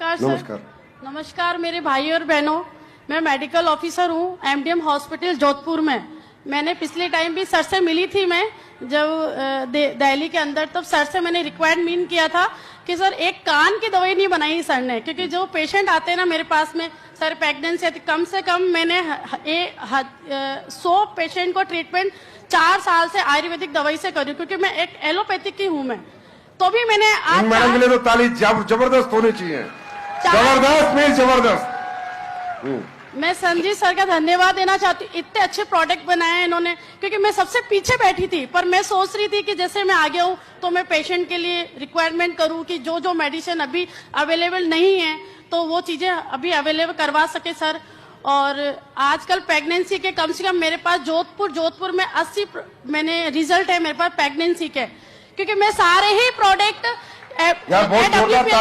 नमस्कार सर। नमस्कार। नमस्कार मेरे भाई और बहनों, मैं मेडिकल ऑफिसर हूँ एमडीएम हॉस्पिटल जोधपुर में। मैंने पिछले टाइम भी सर से मिली थी, मैं जब दिल्ली के अंदर, तब सर से मैंने रिक्वायरमेंट किया था कि सर एक कान की दवाई नहीं बनाई सर ने, क्योंकि जो पेशेंट आते हैं ना मेरे पास में सर प्रेगनेंसी, कम से कम मैंने 100 पेशेंट को ट्रीटमेंट 4 साल से आयुर्वेदिक दवाई से करी, क्योंकि मैं एक एलोपैथिक की हूँ मैं। तो भी मैंने आज मैडम के लिए तो ताली जबरदस्त होनी चाहिए, जबरदस्त नहीं जबरदस्त। मैं संजीव सर का धन्यवाद देना चाहती हूँ, इतने अच्छे प्रोडक्ट बनाए हैं इन्होंने, क्योंकि मैं सबसे पीछे बैठी थी, पर मैं सोच रही थी कि जैसे मैं आगे हूँ तो मैं पेशेंट के लिए रिक्वायरमेंट करूँ कि जो जो मेडिसिन अभी अवेलेबल नहीं है तो वो चीजें अभी अवेलेबल करवा सके सर। और आजकल प्रेगनेंसी के कम से कम मेरे पास जोधपुर में 80 मैंने रिजल्ट है मेरे पास प्रेगनेंसी के, क्योंकि मैं सारे ही प्रोडक्ट AWPL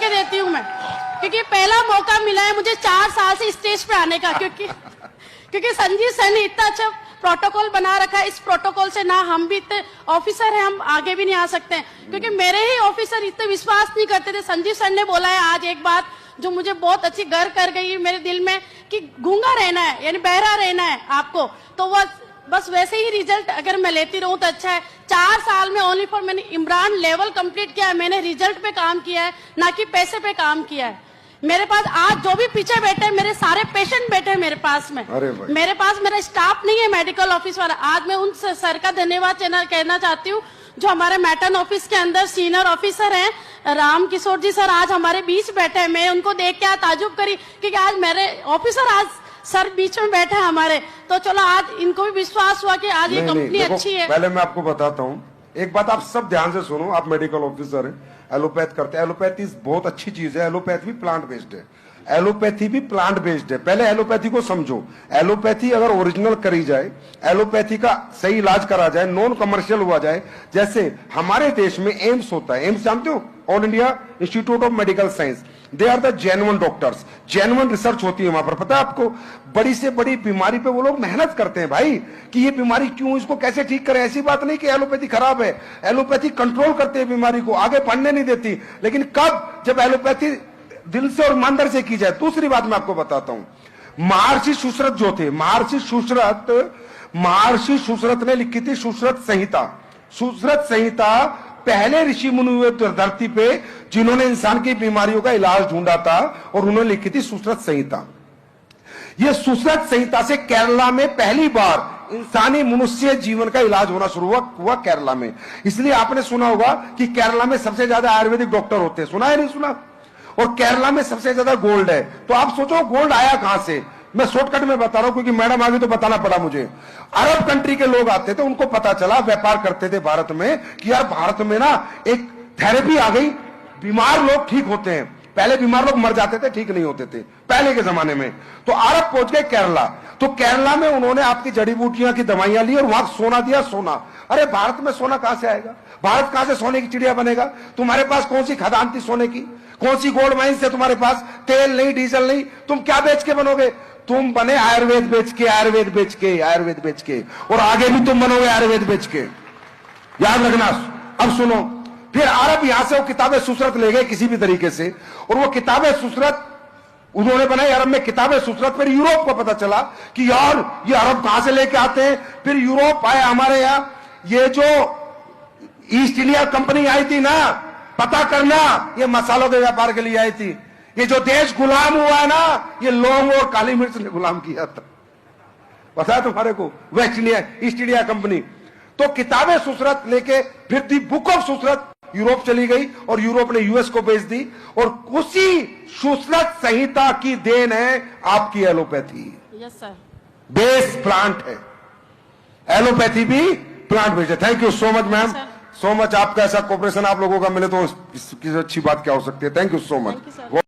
के देती हूँ मैं, क्योंकि पहला मौका मिला है मुझे 4 साल से स्टेज पे आने का, क्योंकि संजीव सर ने इतना अच्छा प्रोटोकॉल बना रखा है। इस प्रोटोकॉल से ना हम भी इतने ऑफिसर हैं, हम आगे भी नहीं आ सकते हैं, क्योंकि मेरे ही ऑफिसर इतने विश्वास नहीं करते थे। संजीव सर ने बोला है आज एक बात जो मुझे बहुत अच्छी घर कर गई मेरे दिल में, कि गूंगा रहना है यानी बहरा रहना है आपको, तो वह बस वैसे ही रिजल्ट अगर मैं लेती रहूं तो अच्छा है। 4 साल में ओनली फॉर मैंने इमरान लेवल कंप्लीट किया है, मैंने रिजल्ट पे काम किया है, ना कि पैसे पे काम किया है। मेरे पास आज जो भी पीछे बैठे हैं मेरे सारे पेशेंट बैठे हैं मेरे पास में, मेरे पास मेरा स्टाफ नहीं है मेडिकल ऑफिस वाला। आज मैं उन सर का धन्यवाद कहना चाहती हूँ जो हमारे मैटर्न ऑफिस के अंदर सीनियर ऑफिसर हैं, राम किशोर जी सर आज हमारे बीच बैठे हैं। मैं उनको देख के ताजुब करी क्योंकि आज मेरे ऑफिसर आज सर बीच में बैठे हैं हमारे, तो चलो आज इनको भी विश्वास हुआ कि आज ये कंपनी अच्छी है। पहले मैं आपको बताता हूँ एक बात, आप सब ध्यान से सुनो। आप मेडिकल ऑफिसर हैं, एलोपैथ करते हैं। एलोपैथी बहुत अच्छी चीज है, एलोपैथ भी प्लांट बेस्ड है, एलोपैथी भी प्लांट बेस्ड है। पहले एलोपैथी को समझो। एलोपैथी अगर ओरिजिनल करी जाए, एलोपैथी का सही इलाज करा जाए, नॉन कमर्शियल हुआ जाए, जैसे हमारे देश में एम्स होता है। एम्स जानते हो? All India institute of medical science. They are the genuine doctors, genuine research होती है वहां पर। पता है आपको, बड़ी से बड़ी बीमारी पे वो लोग मेहनत करते हैं भाई, कि ये बीमारी क्यों, इसको कैसे ठीक करें। ऐसी बात नहीं कि एलोपैथी खराब है, एलोपैथी कंट्रोल करते हैं बीमारी को, आगे बढ़ने नहीं देती। लेकिन कब, जब एलोपैथी दिल से और ईमानदारी से की जाए। दूसरी बात मैं आपको बताता हूं, महर्षि सुश्रुत जो थे, महर्षि सुश्रुत ने लिखी थी सुश्रुत संहिता। सुश्रुत संहिता पहले ऋषि मुनि हुए धरती पे जिन्होंने इंसान की बीमारियों का इलाज ढूंढा था, और उन्होंने लिखी थी सुश्रुत संहिता। यह सुश्रुत संहिता से केरला में पहली बार इंसानी मनुष्य जीवन का इलाज होना शुरू हुआ केरला में। इसलिए आपने सुना होगा कि केरला में सबसे ज्यादा आयुर्वेदिक डॉक्टर होते हैं, सुना है नहीं सुना? और केरला में सबसे ज्यादा गोल्ड है। तो आप सोचो गोल्ड आया कहां से। मैं शॉर्टकट में बता रहा हूं क्योंकि मैडम आगे तो बताना पड़ा मुझे। अरब कंट्री के लोग आते थे, उनको पता चला, व्यापार करते थे भारत में, कि यार भारत में ना एक थेरेपी आ गई, बीमार लोग ठीक होते हैं। पहले बीमार लोग मर जाते थे, ठीक नहीं होते थे पहले के जमाने में। तो अरब पहुंच गए केरला, तो केरला में उन्होंने आपकी जड़ी बूटियां की दवाइयां ली और वहां सोना दिया। सोना, अरे भारत में सोना कहां से आएगा? भारत कहां से सोने की चिड़िया बनेगा? तुम्हारे पास कौन सी खदान थी सोने की? कौन सी गोल्ड माइंस है तुम्हारे पास? तेल नहीं, डीजल नहीं, तुम क्या बेच के बनोगे? तुम बने आयुर्वेद बेच के, आयुर्वेद बेच के, आयुर्वेद बेच के, और आगे भी तुम बनोगे आयुर्वेद बेच के, याद रखना। अब सुनो, फिर अरब यहां से वो किताबें सुसरत ले गए किसी भी तरीके से, और वो किताबें सुसरत उन्होंने बनाई अरब में किताबें सुसरत। फिर यूरोप को पता चला कि यार ये अरब कहां से लेके आते हैं। फिर यूरोप आए हमारे यहां, ये जो ईस्ट इंडिया कंपनी आई थी ना, पता करना, ये मसालों के व्यापार के लिए आई थी। ये जो देश गुलाम हुआ है ना, ये लौंग और काली मिर्च ने गुलाम किया था, पता है तुम्हारे को? Waste India, east India company. तो किताबें सुसरत लेके फिर दी बुक ऑफ सुसरत यूरोप चली गई, और यूरोप ने यूएस को बेच दी। और उसी सुसरत संहिता की देन है आपकी allopathy. Yes sir, base plant है, एलोपैथी भी प्लांट बेस्ड है। Thank you so much ma'am, so much. आपका ऐसा कोऑपरेशन आप लोगों का मिले तो इसकी अच्छी बात क्या हो सकती है। Thank you so much.